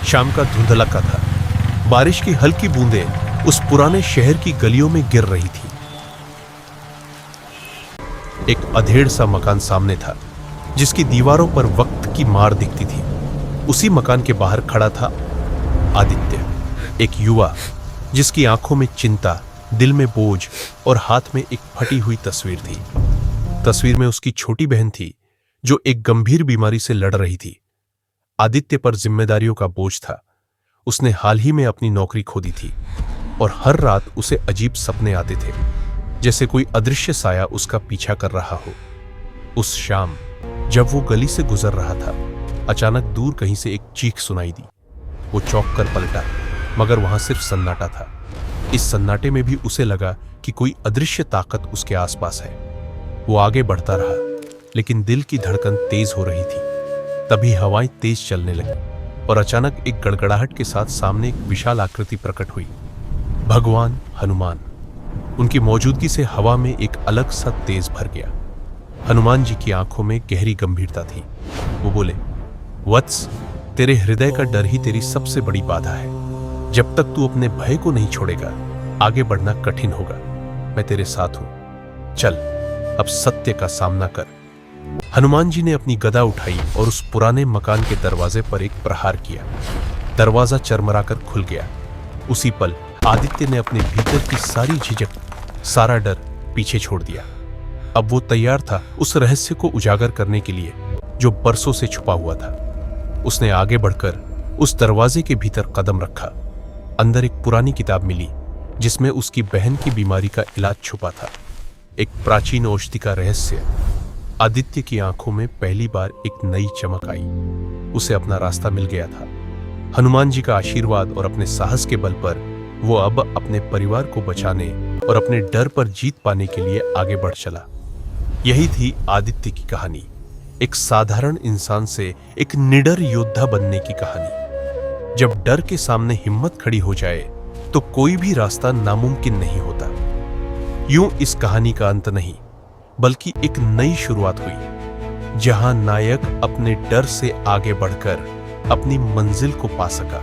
शाम का धुंधला का था। बारिश की हल्की बूंदें उस पुराने शहर की गलियों में गिर रही थी। एक अधेड़ सा मकान सामने था, जिसकी दीवारों पर वक्त की मार दिखती थी। उसी मकान के बाहर खड़ा था आदित्य, एक युवा जिसकी आंखों में चिंता, दिल में बोझ और हाथ में एक फटी हुई तस्वीर थी। तस्वीर में उसकी छोटी बहन थी, जो एक गंभीर बीमारी से लड़ रही थी। आदित्य पर जिम्मेदारियों का बोझ था। उसने हाल ही में अपनी नौकरी खो दी थी और हर रात उसे अजीब सपने आते थे, जैसे कोई अदृश्य साया उसका पीछा कर रहा हो। उस शाम जब वो गली से गुजर रहा था, अचानक दूर कहीं से एक चीख सुनाई दी। वो चौंक कर पलटा, मगर वहां सिर्फ सन्नाटा था। इस सन्नाटे में भी उसे लगा कि कोई अदृश्य ताकत उसके आसपास है। वो आगे बढ़ता रहा, लेकिन दिल की धड़कन तेज हो रही थी। तभी हवाएं तेज चलने लगी और अचानक एक गड़गड़ाहट के साथ सामने एक विशाल आकृति प्रकट हुई। भगवान हनुमान। उनकी मौजूदगी से हवा में एक अलग सा तेज भर गया। हनुमान जी की आंखों में गहरी गंभीरता थी। वो बोले, वत्स, तेरे हृदय का डर ही तेरी सबसे बड़ी बाधा है। जब तक तू अपने भय को नहीं छोड़ेगा, आगे बढ़ना कठिन होगा। मैं तेरे साथ हूं। चल, अब सत्य का सामना कर। हनुमान जी ने अपनी गदा उठाई और उस पुराने मकान के दरवाजे पर एक प्रहार किया। दरवाजा चरमराकर खुल गया। उसी पल आदित्य ने अपने भीतर की सारी झिझक, सारा डर पीछे छोड़ दिया। अब वो तैयार था उस रहस्य को उजागर करने के लिए जो बरसों से छुपा हुआ था। उसने आगे बढ़कर उस दरवाजे के भीतर कदम रखा। अंदर एक पुरानी किताब मिली, जिसमें उसकी बहन की बीमारी का इलाज छुपा था। एक प्राचीन औषधि का रहस्य। आदित्य की आंखों में पहली बार एक नई चमक आई। उसे अपना रास्ता मिल गया था। हनुमान जी का आशीर्वाद और अपने साहस के बल पर वो अब अपने परिवार को बचाने और अपने डर पर जीत पाने के लिए आगे बढ़ चला। यही थी आदित्य की कहानी, एक साधारण इंसान से एक निडर योद्धा बनने की कहानी। जब डर के सामने हिम्मत खड़ी हो जाए तो कोई भी रास्ता नामुमकिन नहीं होता। यूं इस कहानी का अंत नहीं, बल्कि एक नई शुरुआत हुई, जहां नायक अपने डर से आगे बढ़कर अपनी मंजिल को पा सका।